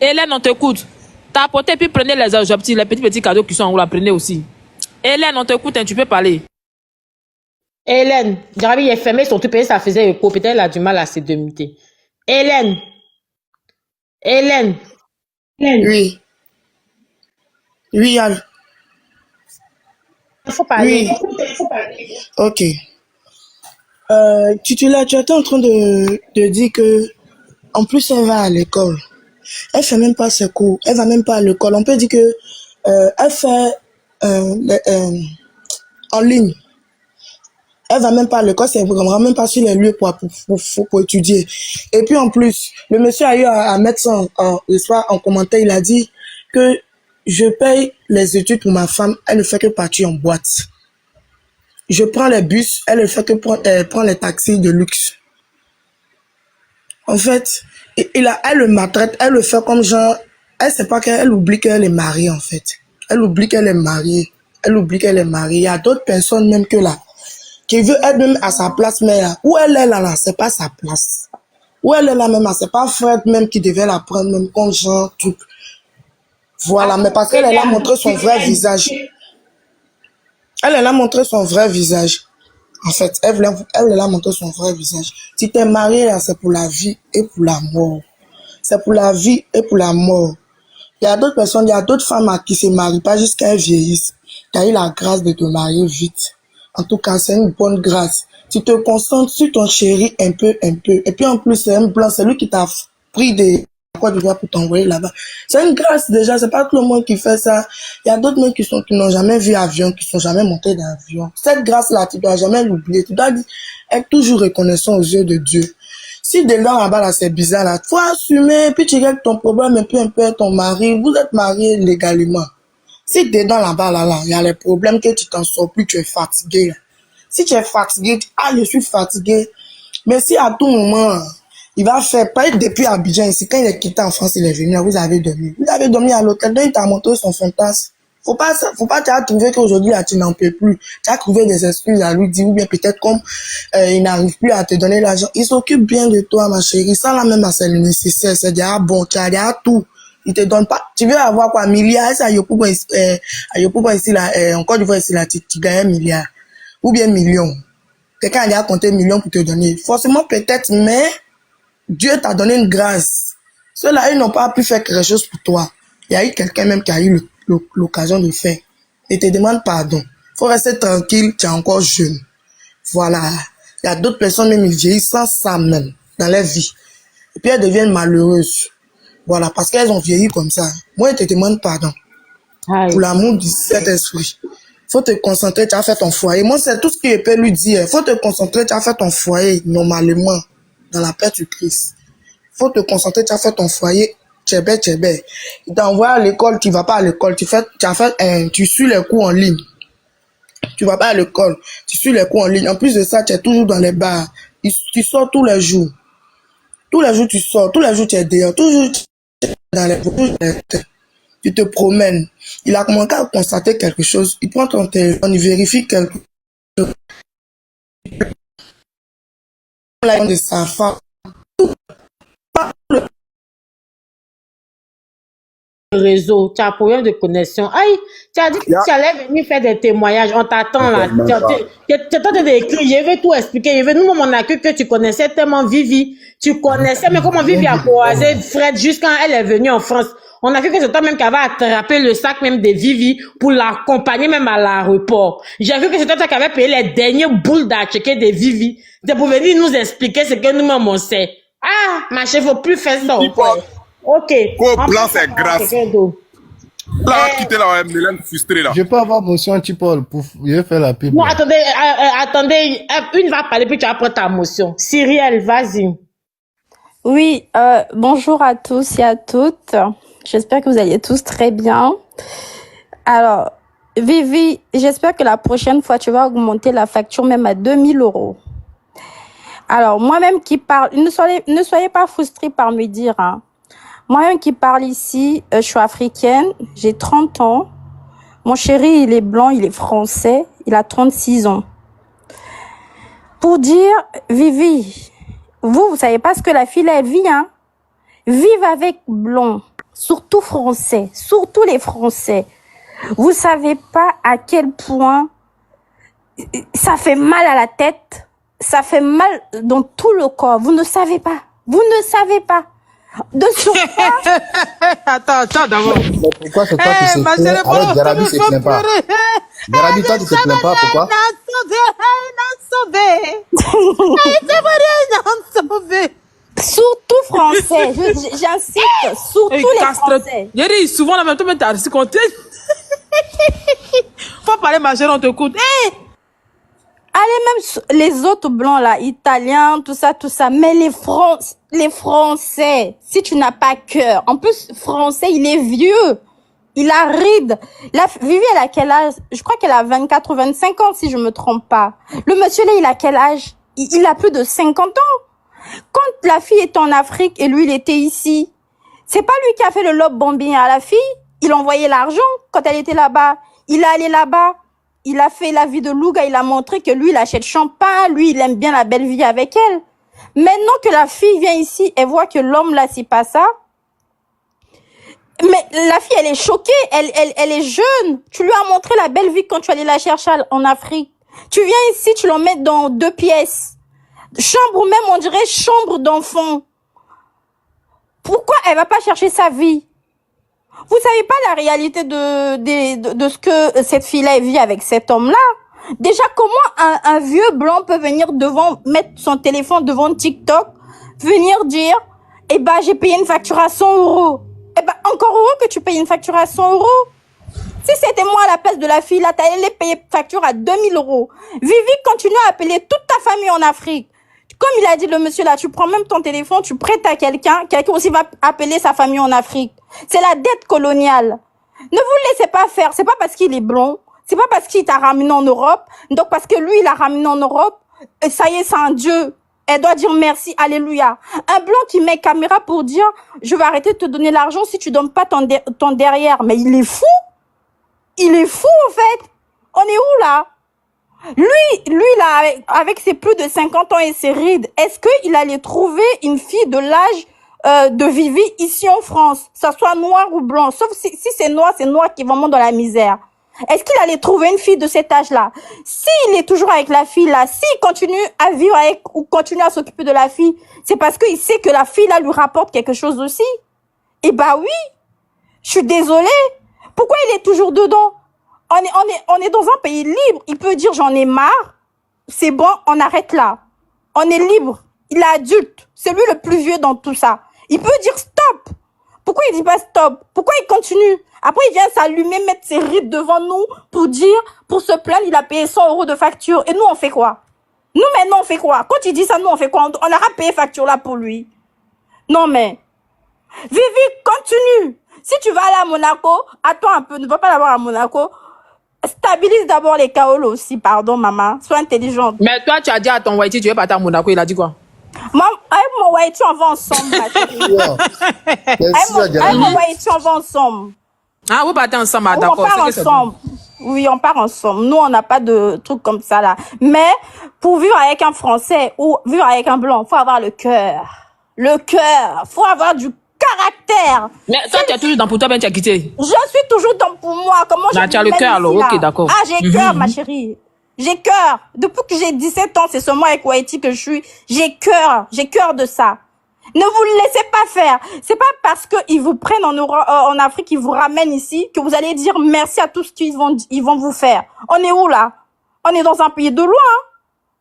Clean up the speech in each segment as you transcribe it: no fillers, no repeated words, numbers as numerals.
Hélène, on t'écoute. T'as apporté, puis prenez les petits cadeaux qui sont en haut, là, prenez aussi. Hélène, on t'écoute, hein, tu peux parler. Hélène, Jarabi, il est fermé son truc, ça faisait écho. Peut-être elle a du mal à se démuter. Hélène, Hélène. Oui. Oui, Al. Il faut parler. Oui. Ok. Tu étais en train de dire que, en plus, elle va à l'école. Elle fait même pas ses cours. Elle va même pas à l'école. On peut dire que, elle fait, en ligne. Elle va même pas à l'école, c'est vraiment même pas sur les lieux pour étudier. Et puis en plus, le monsieur a eu à mettre ça le soir en commentaire, il a dit que je paye les études pour ma femme, elle ne fait que partir en boîte. Je prends les bus, elle ne fait que prendre les taxis de luxe. En fait, elle le maltraite, elle le fait comme genre, elle sait pas qu'elle oublie qu'elle est mariée en fait. Elle oublie qu'elle est mariée. Elle oublie qu'elle est mariée. Il y a d'autres personnes même que là, qui veut être même à sa place, mais là, où elle est là, c'est pas sa place. Où elle est là même, c'est pas Fred même qui devait la prendre même comme genre truc. Voilà, mais parce qu'elle a montré son vrai visage. Elle a montré son vrai visage. En fait, elle a montré son vrai visage. Si t'es marié là, c'est pour la vie et pour la mort. C'est pour la vie et pour la mort. Il y a d'autres personnes, il y a d'autres femmes qui se marient pas jusqu'à elles vieillissent. Tu as eu la grâce de te marier vite. En tout cas, c'est une bonne grâce. Tu te concentres sur ton chéri un peu. Et puis en plus, c'est un blanc, c'est lui qui t'a pris des Côte d'Ivoire pour t'envoyer là-bas. C'est une grâce déjà, c'est pas tout le monde qui fait ça. Il y a d'autres mecs qui n'ont jamais vu avion, qui sont jamais montés d'avion. Cette grâce-là, tu dois jamais l'oublier. Tu dois être toujours reconnaissant aux yeux de Dieu. Si dedans là-bas là c'est bizarre là, faut assumer, puis tu règles ton problème et puis un peu ton mari, vous êtes mariés légalement. Si dedans là-bas là, il y a les problèmes que tu t'en sors plus, tu es fatigué. Là. Si tu es fatigué, je suis fatigué. Mais si à tout moment, il va faire, pas depuis Abidjan ici, quand il est quitté en France, il est venu, vous avez dormi. Vous avez dormi à l'hôtel, donc il t'a montré son fantasme. Faut pas, tu as trouvé qu'aujourd'hui, là, tu n'en peux plus. Tu as trouvé des excuses à lui dire, ou bien peut-être comme, il n'arrive plus à te donner l'argent. Il s'occupe bien de toi, ma chérie. Ça, là, même, c'est le nécessaire. C'est déjà bon, tu as déjà tout. Il te donne pas, tu veux avoir quoi, milliard, ça, ici, là, en Côte d'Ivoire, ici, là, tu gagnes 1 milliard. Ou bien million. Quelqu'un a compté millions pour te donner. Forcément, peut-être, mais, Dieu t'a donné une grâce. Ceux-là, ils n'ont pas pu faire quelque chose pour toi. Il y a eu quelqu'un même qui a eu l'occasion de faire. Et te demande pardon. Faut rester tranquille, tu es encore jeune. Voilà. Il y a d'autres personnes même, ils vieillissent sans ça même, dans leur vie. Et puis elles deviennent malheureuses. Voilà, parce qu'elles ont vieilli comme ça. Moi, je te demande pardon. Aïe. Pour l'amour du Saint-Esprit. Faut te concentrer, tu as fait ton foyer. Moi, c'est tout ce que je peux lui dire. Faut te concentrer, tu as fait ton foyer, normalement, dans la paix du Christ. Faut te concentrer, tu as fait ton foyer, tchébé. Il t'envoie à l'école, tu vas pas à l'école, tu suis les cours en ligne. Tu vas pas à l'école, tu suis les cours en ligne. En plus de ça, tu es toujours dans les bars. Tu sors tous les jours. Tous les jours, tu sors. Tous les jours, tu es dehors. Toujours dans les tu te promènes. Il a commencé à constater quelque chose. Il prend ton téléphone, il vérifie quelque chose. De sa femme. Réseau, tu as un problème de connexion. Aïe, tu as dit que tu allais venir faire des témoignages. On t'attend là. Tu es en train d'écrire. Je vais tout expliquer. Nous, on a que tu connaissais tellement Vivi. Tu connaissais, mais comment Vivi a croisé Fred juste quand elle est venue en France. On a vu que c'est toi même qui avait attrapé le sac même de Vivi pour l'accompagner même à l'aéroport. J'ai vu que c'est toi qui avait payé les dernières boules d'achèque de Vivi. C'est pour venir nous expliquer ce que nous-mêmes on sait. Ah, ma chef, faut plus faire ça. Ok. Blanc, c'est grâce. Là, quitter la Mélène frustrée là. Je peux avoir motion anti-Paul pour faire la pub. Non, attendez, une va parler puis tu vas prendre ta motion. Cyrielle, vas-y. Oui, bonjour à tous et à toutes. J'espère que vous allez tous très bien. Alors, Vivi, j'espère que la prochaine fois, tu vas augmenter la facture même à 2000 €. Alors, moi-même qui parle, ne soyez pas frustrés par me dire, hein. Moi-même qui parle ici, je suis africaine, j'ai 30 ans. Mon chéri, il est blanc, il est français, il a 36 ans. Pour dire, Vivi, vous savez pas ce que la fille, elle vit, hein. Vive avec blanc. surtout français, surtout les Français. Vous savez pas à quel point ça fait mal à la tête, ça fait mal dans tout le corps. Vous ne savez pas. Vous ne savez pas. De surcroît. Attends d'abord. Mais pourquoi c'est toi qui se plaint alors que Garabi se plaint pas? Garabi, toi tu te plains pas, pourquoi? Surtout français, j'insiste, surtout les Français. J'ai dit souvent la même chose, mais t'as reçu compter. Faut parler ma chérie, on te écoute. Hey! Allez, même les autres blancs là, italiens, tout ça, mais les Français, si tu n'as pas cœur, en plus, français, il est vieux, il a ride. La Vivi, elle a quel âge? Je crois qu'elle a 24 ou 25 ans, si je me trompe pas. Le monsieur là, il a quel âge? Il a plus de 50 ans. Quand la fille était en Afrique et lui, il était ici, c'est pas lui qui a fait le lobe bombing à la fille, il envoyait l'argent quand elle était là-bas. Il est allé là-bas. Il a fait la vie de Louga, il a montré que lui, il achète champagne, lui, il aime bien la belle vie avec elle. Maintenant que la fille vient ici et voit que l'homme là, c'est pas ça. Mais la fille, elle est choquée, elle est jeune. Tu lui as montré la belle vie quand tu allais la chercher en Afrique. Tu viens ici, tu l'emmènes dans 2 pièces. Chambre même, on dirait chambre d'enfant. Pourquoi elle va pas chercher sa vie? Vous savez pas la réalité de ce que cette fille-là vit avec cet homme-là. Déjà, comment un vieux blanc peut venir mettre son téléphone devant TikTok, venir dire, eh ben, j'ai payé une facture à 100 €. Eh ben, encore heureux que tu payes une facture à 100 €. Si c'était moi à la place de la fille, là, t'allais payer une facture à 2000 €. Vivi continue à appeler toute ta famille en Afrique. Comme il a dit le monsieur là, tu prends même ton téléphone, tu prêtes à quelqu'un aussi va appeler sa famille en Afrique. C'est la dette coloniale. Ne vous laissez pas faire. C'est pas parce qu'il est blond. C'est pas parce qu'il t'a ramené en Europe. Donc parce que lui, il a ramené en Europe. Et ça y est, c'est un dieu. Elle doit dire merci, alléluia. Un blanc qui met caméra pour dire, je vais arrêter de te donner l'argent si tu donnes pas ton derrière. Mais il est fou. Il est fou, en fait. On est où, là? Lui là, avec ses plus de 50 ans et ses rides, est-ce qu'il allait trouver une fille de l'âge de Vivi ici en France, ça soit noir ou blanc, sauf si c'est noir qui est vraiment dans la misère. Est-ce qu'il allait trouver une fille de cet âge-là? S'il est toujours avec la fille là, s'il continue à vivre avec ou continue à s'occuper de la fille, c'est parce qu'il sait que la fille là lui rapporte quelque chose aussi. Eh bah oui, je suis désolée. Pourquoi il est toujours dedans? On est dans un pays libre. Il peut dire j'en ai marre. C'est bon, on arrête là. On est libre. Il est adulte. C'est lui le plus vieux dans tout ça. Il peut dire stop. Pourquoi il dit pas stop? Pourquoi il continue? Après, il vient s'allumer, mettre ses rides devant nous pour se plaindre, il a payé 100 € de facture. Et nous, on fait quoi? Nous, maintenant, on fait quoi? Quand il dit ça, nous, on fait quoi? On aura payé facture là pour lui. Non, mais, Vivi, continue. Si tu vas aller à Monaco, attends un peu, ne va pas l'avoir à Monaco. Stabilise d'abord les Kaolo aussi, pardon, maman. Sois intelligente. Mais toi, tu as dit à ton Whitey, tu veux partir à Monaco, il a dit quoi? Moi, avec mon Whitey, on va ensemble, ma chérie. Avec mon Whitey, on va ensemble. Ah, vous partez ensemble, ah, d'accord. On part ensemble. Oui, on part ensemble. Nous, on n'a pas de trucs comme ça, là. Mais, pour vivre avec un Français ou vivre avec un Blanc, faut avoir le cœur. Le cœur. Faut avoir du caractère. Mais toi, tu es toujours dans pour toi, ben tu as quitté. Je suis toujours dans pour moi. Comment je tu as le cœur, alors. Ok, d'accord. Ah, j'ai cœur, ma chérie. J'ai cœur. Depuis que j'ai 17 ans, c'est seulement avec Whitey que je suis. J'ai cœur. J'ai cœur de ça. Ne vous le laissez pas faire. C'est pas parce qu'ils vous prennent en Afrique, ils vous ramènent ici, que vous allez dire merci à tout ce qu'ils vont vous faire. On est où, là? On est dans un pays de loi, hein?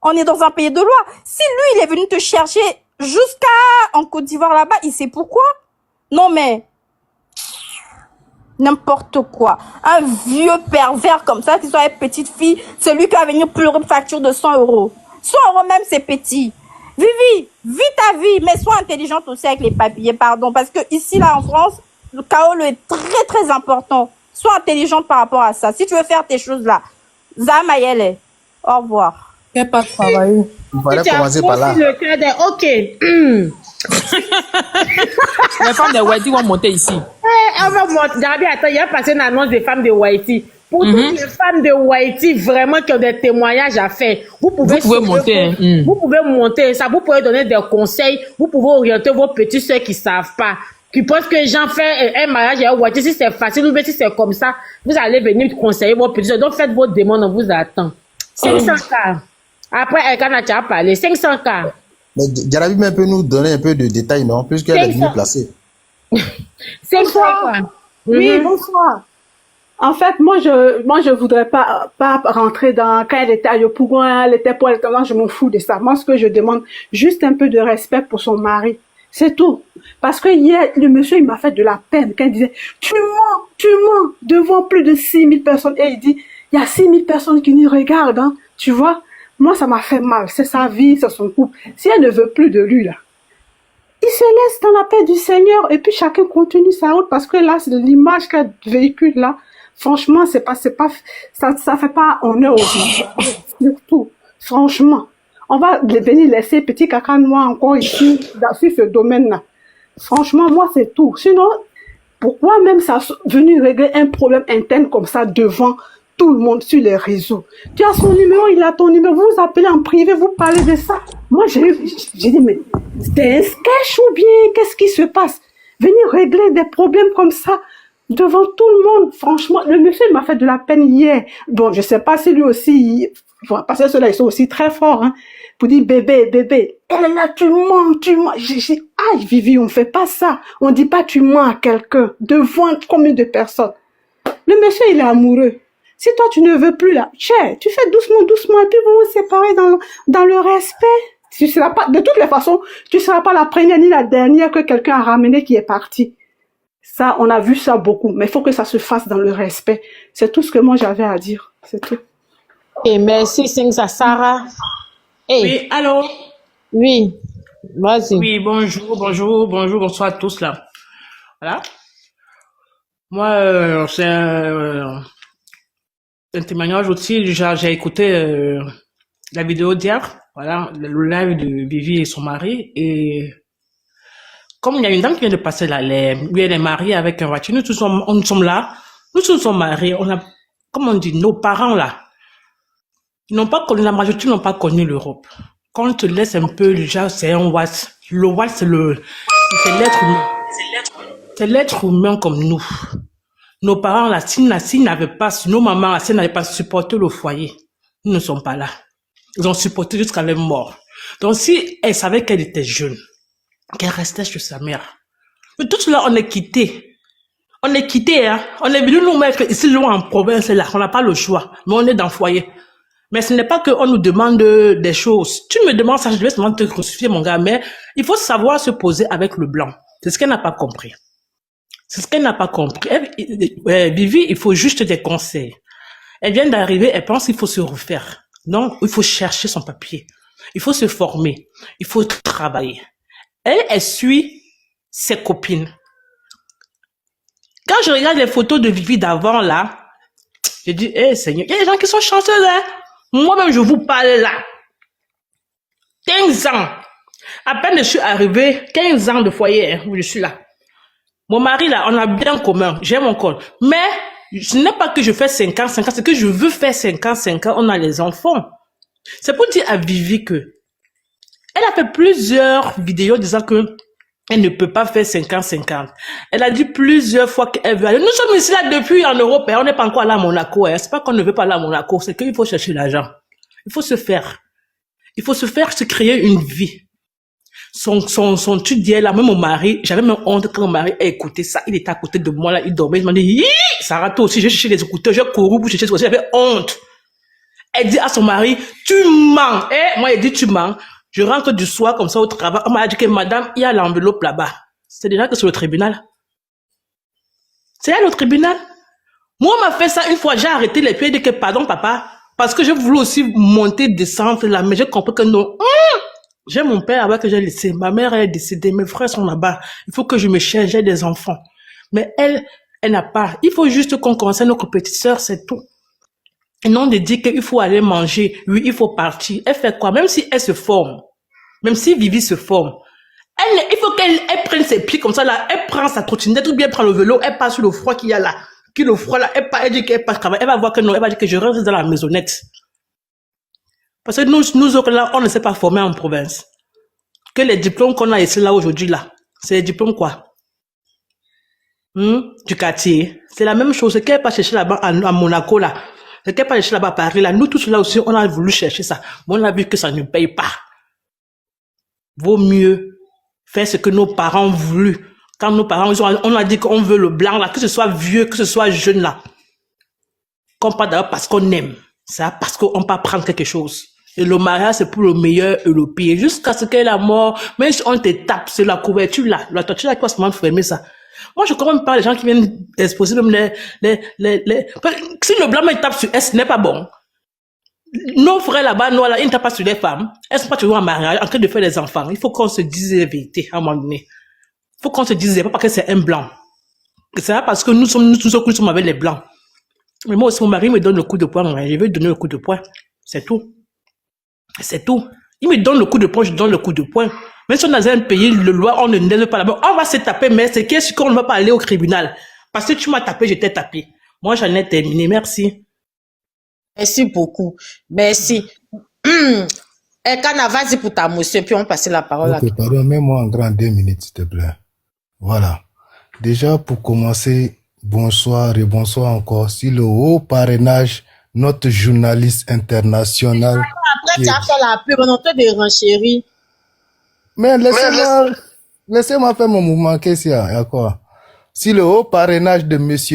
On est dans un pays de loi. Si lui, il est venu te chercher jusqu'à en Côte d'Ivoire là-bas, il sait pourquoi? Non, mais n'importe quoi. Un vieux pervers comme ça, qui soit une petite fille, c'est lui qui va venir pleurer une facture de 100 €. 100 € même, c'est petit. Vivi, vis ta vie, mais sois intelligente aussi avec les papiers, pardon. Parce que ici, là, en France, le Kaolo est très, très important. Sois intelligente par rapport à ça. Si tu veux faire tes choses là, Zamayele, au revoir. Il n'y a pas de travail. Il fallait commencer par là. Ok. Les femmes de Whitey vont monter ici. On va monter. Gabi, attends, il y a passé une annonce des femmes de Whitey. Pour toutes les femmes de Whitey vraiment qui ont des témoignages à faire, vous pouvez monter. Vous pouvez monter ça, vous pouvez donner des conseils, vous pouvez orienter vos petites soeurs qui savent pas. qui pense que Jean fait un mariage et un voiture, si c'est facile ou bien si c'est comme ça, vous allez venir conseiller vos petits. Donc faites vos demandes, on vous attend. 500K. Après, Elkana, tu as parlé. 500K. Mais Jarabi peut nous donner un peu de détails, non? Puisqu'elle est mieux placée. 500K. Oui, bonsoir. En fait, moi, je voudrais pas rentrer dans, quand elle était à Yopougon, elle était pour elle, je m'en fous de ça. Moi, ce que je demande, juste un peu de respect pour son mari. C'est tout. Parce que hier, le monsieur, il m'a fait de la peine quand il disait, tu mens, devant plus de 6000 personnes. Et il dit, il y a 6000 personnes qui nous regardent, hein. Tu vois? Moi, ça m'a fait mal. C'est sa vie, c'est son couple. Si elle ne veut plus de lui, là, il se laisse dans la paix du Seigneur et puis chacun continue sa route parce que là, c'est l'image qu'elle véhicule là. Franchement, ça fait pas honneur aux gens. Surtout, franchement. On va venir laisser petit caca noir encore ici, sur ce domaine-là. Franchement, moi, c'est tout. Sinon, pourquoi même ça venir régler un problème interne comme ça devant tout le monde sur les réseaux? Tu as son numéro, il a ton numéro, vous vous appelez en privé, vous parlez de ça. Moi, j'ai dit, mais c'était un sketch ou bien qu'est-ce qui se passe? Venir régler des problèmes comme ça devant tout le monde. Franchement, le monsieur m'a fait de la peine hier. Bon, je sais pas si lui aussi, parce que ceux-là, ils sont aussi très forts, hein, pour dire bébé. Elle est là, tu mens. J'ai aïe, Vivi, on fait pas ça. On dit pas tu mens à quelqu'un devant combien de personnes. Le monsieur, il est amoureux. Si toi, tu ne veux plus là, tu fais doucement, et puis vous vous séparez dans le respect. Tu seras pas, de toutes les façons, tu seras pas la première ni la dernière que quelqu'un a ramené qui est parti. Ça, on a vu ça beaucoup, mais il faut que ça se fasse dans le respect. C'est tout ce que moi j'avais à dire. C'est tout. Et merci, Sarah. Hey. Oui, allô? Oui, vas-y. Oui, bonjour, bonsoir à tous là. Voilà. Moi, c'est un témoignage aussi. J'ai écouté la vidéo d'hier, voilà, le live de Vivi et son mari. Et comme il y a une dame qui vient de passer là, lui elle est mariée avec un voiture. Nous sommes là, nous sommes mariés. On a, comme on dit, nos parents là, ils n'ont pas connu, la majorité n'ont pas connu l'Europe. Quand on te laisse un peu, déjà, c'est un WhatsApp. Le WhatsApp, c'est l'être humain. C'est l'être humain comme nous. Nos parents là, s'ils n'avaient pas, nos mamans là, s'ils n'avaient pas supporté le foyer, ils ne sont pas là. Ils ont supporté jusqu'à leur mort. Donc si elle savait qu'elle était jeune, qu'elle restait chez sa mère. Mais tout cela, on est quitté. On est quitté, hein. On est venu nous mettre ici loin en province là. On n'a pas le choix. Mais on est dans le foyer. Mais ce n'est pas qu'on nous demande des choses. Tu me demandes ça, je vais seulement te crucifier, mon gars. Mais il faut savoir se poser avec le blanc. C'est ce qu'elle n'a pas compris. C'est ce qu'elle n'a pas compris. Vivi, il faut juste des conseils. Elle vient d'arriver, elle pense qu'il faut se refaire. Non, il faut chercher son papier. Il faut se former. Il faut travailler. Elle suit ses copines. Quand je regarde les photos de Vivi d'avant là, je dis, Seigneur, il y a des gens qui sont chanceux là. Moi-même, je vous parle là. 15 ans. À peine je suis arrivée, 15 ans de foyer, hein, où je suis là. Mon mari là, on a bien en commun. J'ai mon corps. Mais, ce n'est pas que je fais 5 ans, c'est que je veux faire 5 ans, on a les enfants. C'est pour dire à Vivi que elle a fait plusieurs vidéos disant que elle ne peut pas faire 50-50. Elle a dit plusieurs fois qu'elle veut aller. Nous sommes ici là depuis en Europe, on n'est pas encore là à Monaco. C'est pas qu'on ne veut pas aller à Monaco, c'est qu'il faut chercher l'argent. Il faut se faire. Il faut se faire, se créer une vie. Son tu dis là, même mon mari, j'avais même honte quand mon mari a écouté ça. Il était à côté de moi là, il dormait. Il m'a dit, Sarah, toi aussi, j'ai cherché les écouteurs, j'ai couru pour chercher ce que j'avais honte. Elle dit à son mari, tu mens. Moi, elle dit, tu mens. Je rentre du soir comme ça au travail. On m'a dit que madame, il y a l'enveloppe là-bas. C'est déjà que c'est le tribunal. C'est là le tribunal. Moi, on m'a fait ça une fois. J'ai arrêté les pieds et dit que pardon, papa. Parce que je voulais aussi monter, descendre là. Mais j'ai compris que non. J'ai mon père là-bas que j'ai laissé. Ma mère est décédée. Mes frères sont là-bas. Il faut que je me cherche. J'ai des enfants. Mais elle n'a pas. Il faut juste qu'on conseille notre petite sœur, c'est tout. Et non de dire qu'il faut aller manger, oui, il faut partir. Elle fait quoi? Même si elle se forme, même si Vivi se forme, il faut qu'elle prenne ses pieds comme ça là, elle prend sa trottinette ou bien prend le vélo, elle passe sur le froid qu'il y a là. Le froid là, elle dit qu'elle passe travailler, elle va voir que non, elle va dire que je reste dans la maisonnette. Parce que nous autres là, on ne s'est pas formé en province. Que les diplômes qu'on a ici là aujourd'hui là, c'est les diplômes quoi? du quartier. C'est la même chose. Ce qu'elle pas chercher là-bas à Monaco, là. Ce qu'elle pas chercher là-bas à Paris, là. Nous tous là aussi, on a voulu chercher ça. Mais on a vu que ça ne paye pas. Vaut mieux faire ce que nos parents ont voulu. Quand nos parents, on a dit qu'on veut le blanc, là, que ce soit vieux, que ce soit jeune, là. Qu'on pas d'abord parce qu'on aime. Ça, parce qu'on peut prendre quelque chose. Et le mariage, c'est pour le meilleur et le pire. Jusqu'à ce qu'elle est la mort, même si on te tape sur la couverture, là, la torture, là, qui va se fermer ça. Moi, je comprends pas les gens qui viennent exposer même si le blanc me tape sur elle, ce n'est pas bon. Nos frères là-bas, nous, là, ils ne tapent pas sur les femmes. Elles sont pas toujours en mariage, en train de faire des enfants. Il faut qu'on se dise la vérité, à un moment donné. Il faut qu'on se dise, pas parce que c'est un blanc. C'est pas parce que nous sommes avec les blancs. Mais moi aussi, mon mari me donne le coup de poing, je vais donner le coup de poing. C'est tout. C'est tout. Il me donne le coup de poing, je donne le coup de poing. Même si on est dans un pays, le loi, on ne n'aime pas là-bas. On va se taper, mais c'est qu'est-ce qu'on ne va pas aller au tribunal. Parce que tu m'as tapé, je t'ai tapé. Moi, j'en ai terminé. Merci. Merci beaucoup. Merci. Kana, vas-y pour ta motion, puis on passe la parole à toi. Pardon, mets-moi en grand 2 minutes, s'il te plaît. Voilà. Déjà, pour commencer, bonsoir et bonsoir encore. Si le haut parrainage, notre journaliste international. Après, tu as fait la pub, on te dérange, chérie. Mais laissez-moi faire mon mouvement. Qu'est-ce qu'il y a? Il y a quoi? Si le haut parrainage de monsieur